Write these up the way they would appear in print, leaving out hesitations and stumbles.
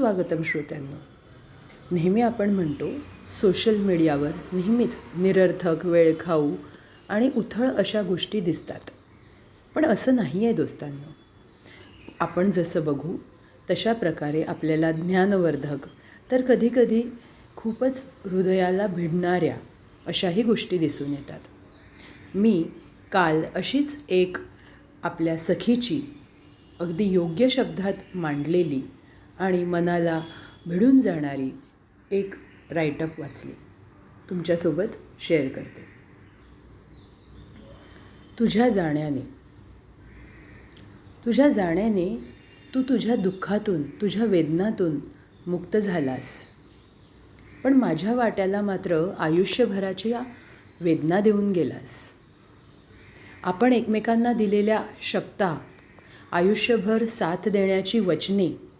सुस्वागतम श्रोत्यांनो. नेहमी आपण म्हणतो सोशल मीडियावर नेहमीच निरर्थक, वेळखाऊ आणि उथळ अशा गोष्टी दिसतात. पण असं नाही आहे दोस्तांनो. आपण जसं बघू तशा प्रकारे आपल्याला ज्ञानवर्धक तर कधीकधी खूपच हृदयाला भिडणाऱ्या अशाही गोष्टी दिसून येतात. मी काल अशीच एक आपल्या सखीची अगदी योग्य शब्दात मांडलेली आणि मनाला भिडून जाणारी एक राईटअप वाचली, तुमच्यासोबत शेअर करते. तुझ्या जाण्याने तू तुझ्या दुःखातून, तुझ्या वेदनातून मुक्त झालास. पण माझ्या वाट्याला मात्र आयुष्यभराच्या वेदना देऊन गेलास. आपण एकमेकांना दिलेल्या शब्दा, आयुष्यभर साथ देण्याची वचने,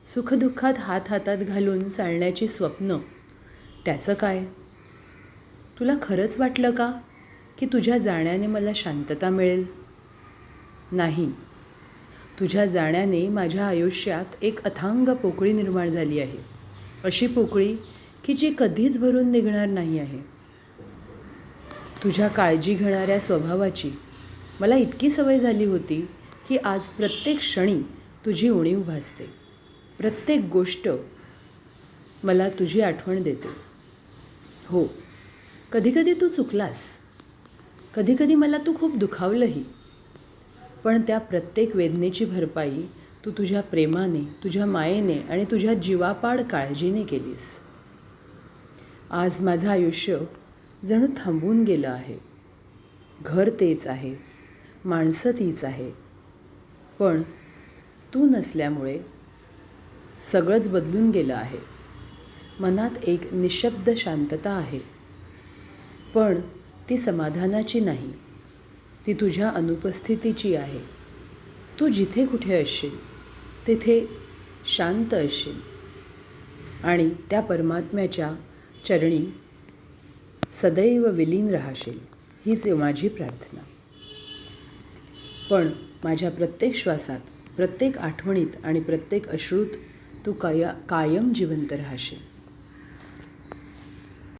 सुखदुःखात हात हातात घालून चालण्याची स्वप्न, त्याचं काय? तुला खरंच वाटलं का की तुझ्या जाण्याने मला शांतता मिळेल? नाही. तुझ्या जाण्याने माझ्या आयुष्यात एक अथांग पोकळी निर्माण झाली आहे. अशी पोकळी की जी कधीच भरून निघणार नाही आहे. तुझ्या काळजी घेणाऱ्या स्वभावाची मला इतकी सवय झाली होती की आज प्रत्येक क्षणी तुझी उणीव भासते. प्रत्येक गोष्ट मला तुझी आठवण देते. हो, कधीकधी तू चुकलास, कधीकधी मला तू खूप दुखावलंही. पण त्या प्रत्येक वेदनेची भरपाई तू तुझ्या प्रेमाने, तुझ्या मायेने आणि तुझ्या जीवापाड काळजीने केलीस. आज माझं आयुष्य जणू थांबून गेलं आहे. घर तेच आहे, माणसं तीच आहे, पण तू नसल्यामुळे सगळंच बदलून गेलं आहे. मनात एक निशब्द शांतता आहे, पण ती समाधानाची नाही, ती तुझ्या अनुपस्थितीची आहे. तू जिथे कुठे असशील तिथे शांत असशील आणि त्या परमात्म्याच्या चरणी सदैव विलीन राहशील, हीच माझी प्रार्थना. पण माझ्या प्रत्येक श्वासात, प्रत्येक आठवणीत आणि प्रत्येक अश्रूत तू कायम जिवंत राहशील.